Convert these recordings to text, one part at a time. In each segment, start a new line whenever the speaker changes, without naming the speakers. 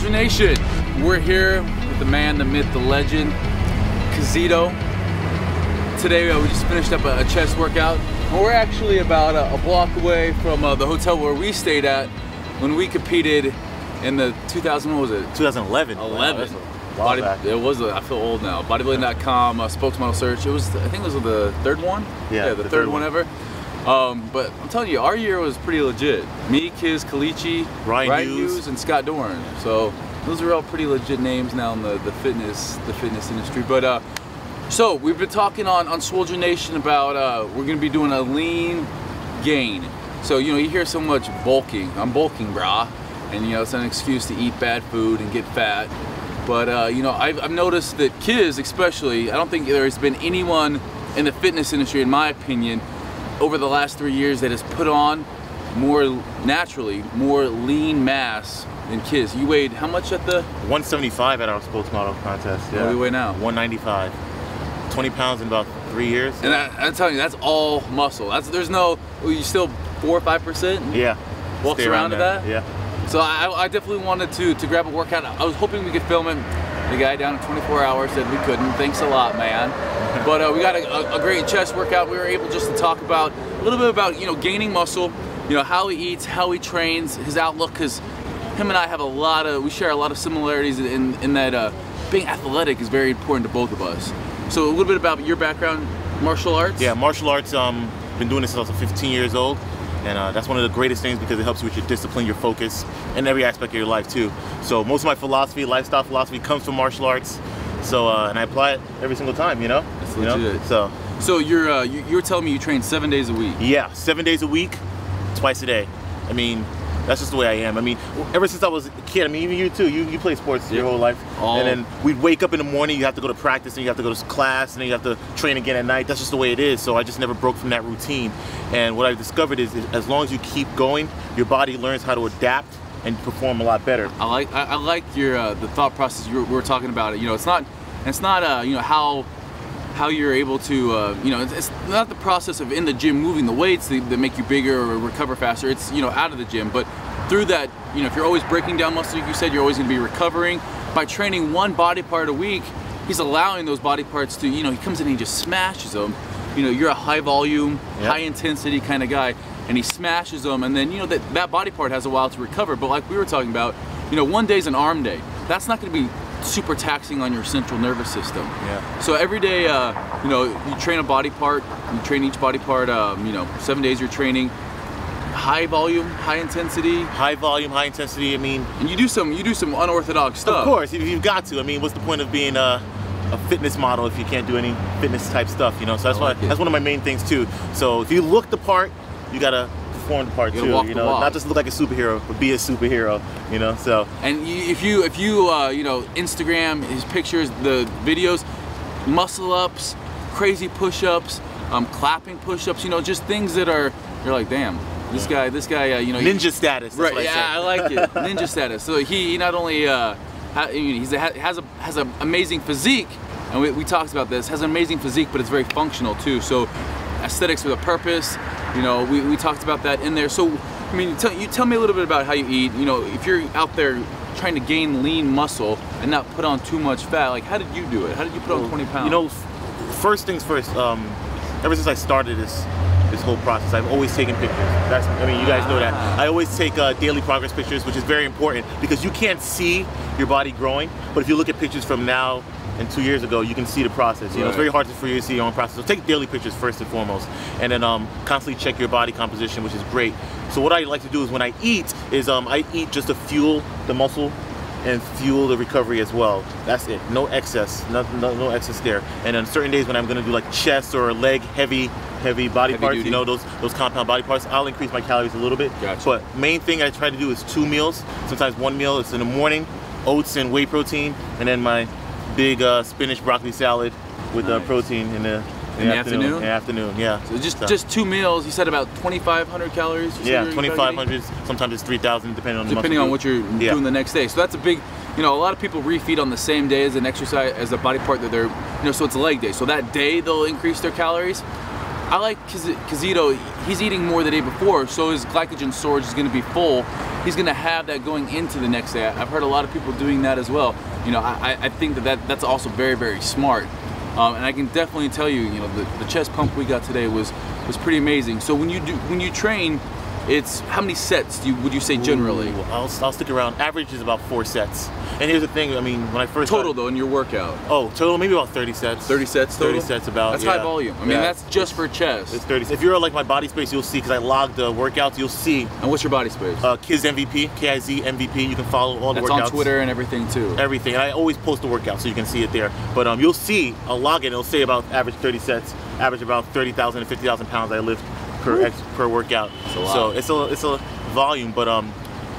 Swoldier Nation, we're here with the man, the myth, the legend, Kizzito. Today we just finished up a chest workout. We're actually about a block away from the hotel where we stayed at when we competed in the
2011.
It was, I feel old now. Bodybuilding.com, spokesmodel search. It was, I think it was the third one?
Yeah,
the third one ever. But I'm telling you, our year was pretty legit. Me, Kiz, Kalichi, Ryan Hughes, and Scott Dorn. So those are all pretty legit names now in the fitness industry. But so we've been talking on Swoldier Nation about we're gonna be doing a lean gain. So you know, you hear so much bulking. I'm bulking, brah, and you know it's an excuse to eat bad food and get fat. But you know, I've noticed that Kiz, especially, I don't think there's been anyone in the fitness industry, in my opinion, over the last 3 years that has put on more lean mass than Kiz. You weighed how much at the?
175 at our spokesmodel contest. Yeah.
What do we weigh now?
195. 20 pounds in about 3 years.
And I'm telling you, that's all muscle. There's no, you still 4 or 5%?
Yeah.
Walks around to that?
Yeah.
So I definitely wanted to grab a workout. I was hoping we could film it. The guy down in 24 hours said we couldn't. Thanks a lot, man. But we got a great chest workout. We were able just to talk about a little bit about, you know, gaining muscle, you know, how he eats, how he trains, his outlook, because him and I have we share a lot of similarities in that being athletic is very important to both of us. So a little bit about your background, martial arts?
Yeah, martial arts, been doing this since I was 15 years old. And that's one of the greatest things because it helps you with your discipline, your focus, and every aspect of your life too. So most of my philosophy, lifestyle philosophy, comes from martial arts. So and I apply it every single time, you know.
That's legit.
So
you're telling me you train 7 days a week?
Yeah, 7 days a week, twice a day. I mean, that's just the way I am. I mean, ever since I was a kid, I mean, even you too, you play sports your whole life. And then we'd wake up in the morning, you have to go to practice, and you have to go to class, and then you have to train again at night. That's just the way it is. So I just never broke from that routine. And what I've discovered is as long as you keep going, your body learns how to adapt and perform a lot better.
I like your the thought process we were talking about it. You know, it's not you know how you're able to you know, it's not the process of in the gym moving the weights that make you bigger or recover faster. It's, you know, out of the gym, but through that, you know, if you're always breaking down muscle, like you said, you're always going to be recovering. By training one body part a week, he's allowing those body parts to, you know, he comes in and he just smashes them. You know, you're a high volume, high intensity kind of guy, and he smashes them, and then, you know, that body part has a while to recover. But like we were talking about, you know, one day's an arm day. That's not going to be super taxing on your central nervous system.
Yeah.
So every day, you know, you train a body part, you train each body part, you know, 7 days you're training. High volume, high intensity.
High volume, high intensity. I mean,
and you do some unorthodox stuff.
Of course, you've got to. I mean, what's the point of being a fitness model if you can't do any fitness type stuff? You know, so that's one of my main things too. So if you look the part, you gotta perform the part too. You know, not just look like a superhero, but be a superhero. You know, so.
And if you you know, Instagram his pictures, the videos, muscle ups, crazy push-ups, clapping push-ups. You know, just things that are, you're like, damn. This guy, you know,
ninja status.
Right? Yeah, I like it. Ninja status. So he not only has an amazing physique, and we talked about this. Has an amazing physique, but it's very functional too. So aesthetics with a purpose. You know, we talked about that in there. So I mean, you tell me a little bit about how you eat. You know, if you're out there trying to gain lean muscle and not put on too much fat, like how did you do it? How did you put on 20 pounds?
You know, first things first. Ever since I started this whole process, I've always taken pictures. I mean, you guys know that. I always take daily progress pictures, which is very important because you can't see your body growing, but if you look at pictures from now and 2 years ago, you can see the process. You know, it's very hard for you to see your own process. So take daily pictures first and foremost, and then constantly check your body composition, which is great. So what I like to do is when I eat, I eat just to fuel the muscle and fuel the recovery as well. That's it. No excess, no excess there. And on certain days when I'm gonna do like chest or leg heavy body parts, you know, those compound body parts, I'll increase my calories a little bit.
Gotcha.
But main thing I try to do is 2 meals. Sometimes 1 meal. It's in the morning, oats and whey protein, and then my big spinach broccoli salad with protein in the afternoon. In the afternoon, yeah.
So just 2 meals. You said about 2,500 calories.
Yeah, 2,500. Sometimes it's 3,000, depending on
what you're doing the next day. So that's a big. You know, a lot of people refeed on the same day as an exercise, as a body part that they're, you know, so it's a leg day. So that day they'll increase their calories. I like Kizzito, he's eating more the day before, so his glycogen storage is going to be full. he's gonna have that going into the next day. I've heard a lot of people doing that as well. You know, I think that's also very, very smart. And I can definitely tell you, you know, the chest pump we got today was pretty amazing. So when you train, it's how many sets would you say generally?
Ooh, I'll stick around. Average is about 4 sets. And here's the thing, I mean, when I first
total though in your workout.
Oh, total maybe about 30 sets.
30 sets total?
30 sets about.
That's high volume. I mean, that's just for chest.
It's 30. If you're like my body space, you'll see, because I logged the workouts, you'll see.
And what's your body space?
Kiz MVP, Kiz MVP. You can follow all the workouts.
That's on Twitter and everything too.
Everything. And I always post the workout so you can see it there. But you'll see, I'll log it, it'll say about average 30 sets, average about 30,000 to 50,000 pounds I lift per workout.
That's a lot.
So it's a volume, but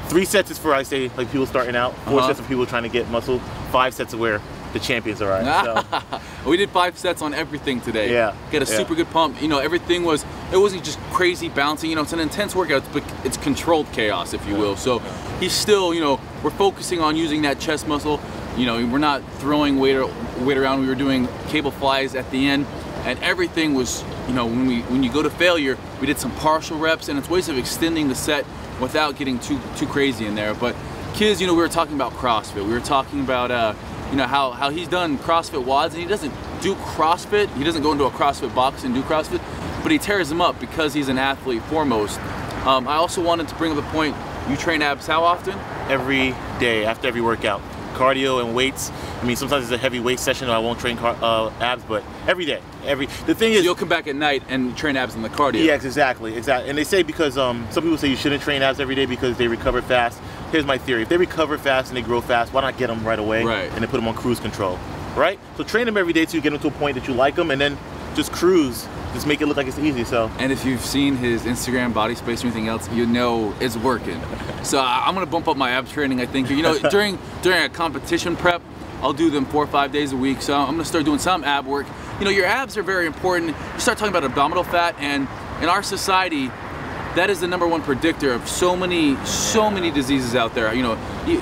3 sets is for, I say, like people starting out. 4 sets of people trying to get muscle. 5 sets of where the champions are at. So.
We did 5 sets on everything today.
Yeah.
Got a super good pump. You know, everything it wasn't just crazy bouncing. You know, it's an intense workout, but it's controlled chaos, if you will. So he's still, you know, we're focusing on using that chest muscle. You know, we're not throwing weight around. We were doing cable flies at the end, and everything was, you know, when you go to failure, we did some partial reps, and it's ways of extending the set without getting too crazy in there. But Kiz, you know, we were talking about CrossFit. We were talking about you know, how he's done CrossFit WODs, and he doesn't do CrossFit. He doesn't go into a CrossFit box and do CrossFit, but he tears them up because he's an athlete foremost. I also wanted to bring up the point, you train abs how often?
Every day, after every workout. Cardio and weights. I mean, sometimes it's a heavy weight session, I won't train abs, but every day. The thing is,
you'll come back at night and train abs in the cardio.
Yes, exactly. And they say, because some people say you shouldn't train abs every day because they recover fast. Here's my theory: if they recover fast and they grow fast, why not get them right away?
Right.
And then put them on cruise control, right? So train them every day till you get them to a point that you like them, and then just cruise. Just make it look like it's easy. So.
And if you've seen his Instagram body space or anything else, you know it's working. So I'm gonna bump up my ab training. I think, you know, during a competition prep, I'll do them 4 or 5 days a week. So I'm gonna start doing some ab work. You know, your abs are very important. You start talking about abdominal fat, and in our society, that is the #1 predictor of so many diseases out there. You know,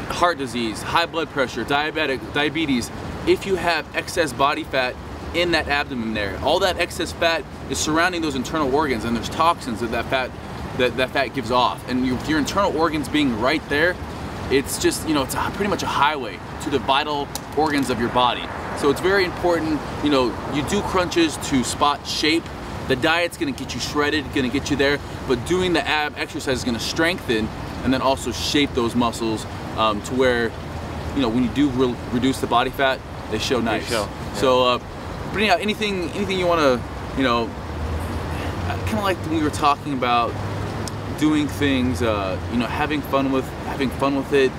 heart disease, high blood pressure, diabetes. If you have excess body fat in that abdomen there, all that excess fat is surrounding those internal organs, and there's toxins that fat gives off. And your internal organs being right there, it's just, you know, it's pretty much a highway to the vital organs of your body. So it's very important, you know, you do crunches to spot shape. The diet's gonna get you shredded, gonna get you there, but doing the ab exercise is gonna strengthen and then also shape those muscles to where, you know, when you do reduce the body fat, they show nice.
They show, yeah.
So, but anyhow, anything you wanna, you know, kind of like when we were talking about doing things, you know, having fun with it.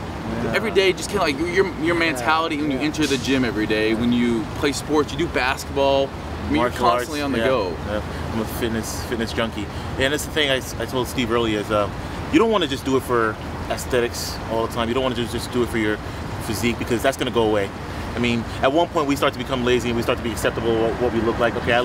Yeah. Every day, just kind of like your mentality when you enter the gym every day, when you play sports, you do basketball. I mean, you're constantly on the go.
Yeah. I'm a fitness junkie. And that's the thing I told Steve earlier is you don't want to just do it for aesthetics all the time. You don't want to just do it for your physique, because that's going to go away. I mean, at one point we start to become lazy and we start to be acceptable of what we look like. Okay, I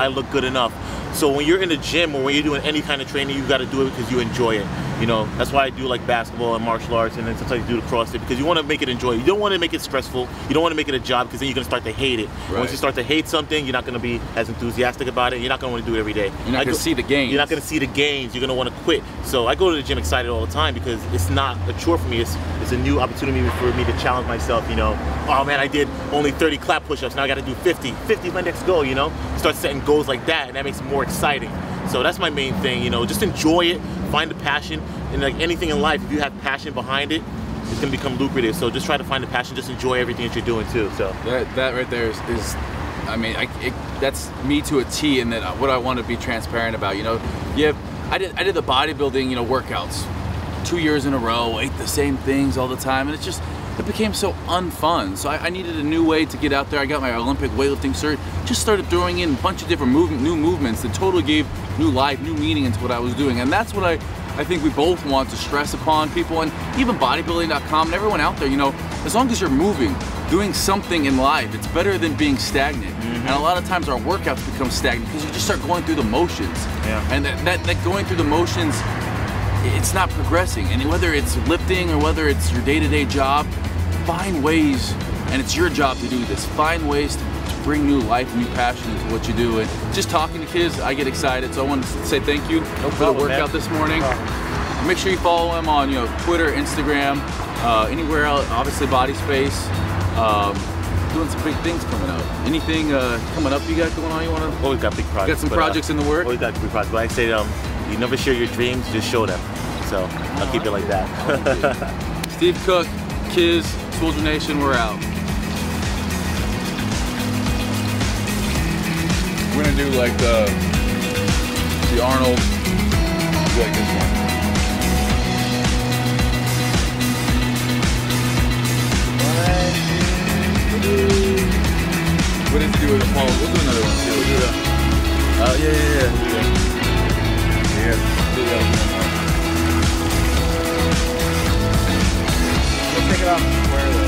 look good enough. So when you're in the gym or when you're doing any kind of training, you got to do it because you enjoy it. You know, that's why I do like basketball and martial arts, and then sometimes you do the CrossFit, because you want to make it enjoyable. You don't want to make it stressful. You don't want to make it a job, because then you're going to start to hate it. Right. Once you start to hate something, you're not going to be as enthusiastic about it. You're not going to want to do it every day.
You're not going to see the gains.
You're not going to see the gains. You're going to want to quit. So I go to the gym excited all the time, because it's not a chore for me. It's a new opportunity for me to challenge myself, you know. Oh man, I did only 30 clap push-ups. Now I got to do 50. 50 is my next goal, you know. Start setting goals like that, and that makes it more exciting. So that's my main thing, you know. Just enjoy it. Find the passion. And like anything in life, if you have passion behind it, it's going to become lucrative. So just try to find the passion. Just enjoy everything that you're doing too. So
that right there is I mean, that's me to a T, and that what I want to be transparent about. You know, I did the bodybuilding, you know, workouts 2 years in a row, ate the same things all the time, and it became so unfun. So I needed a new way to get out there. I got my Olympic weightlifting cert, just started throwing in a bunch of different new movements that totally gave new life, new meaning into what I was doing. And that's what I think we both want to stress upon people, and even bodybuilding.com and everyone out there, you know, as long as you're moving, doing something in life, it's better than being stagnant. And a lot of times our workouts become stagnant because you just start going through the motions. Yeah. And that going through the motions, it's not progressing. And whether it's lifting or whether it's your day-to-day job, find ways, and it's your job to do this, find ways to bring new life, new passion into what you do. And just talking to kids, I get excited. So I want to say thank you for the workout this morning. Make sure you follow him on Twitter, Instagram, anywhere else. Obviously, Body Space. Doing some big things coming up. Anything coming up you got going on? You want to?
Always got big projects.
Got some projects in the work.
Always got big projects. But I say you never share your dreams, just show them. So I'll keep it like that.
Steve Cook, Kiz, Swoldier Nation, we're out. We're gonna do like the Arnold, do like this one. What does it do with the phone? We'll do another one too. We'll do that. Yeah. Do that. We'll take it off. Where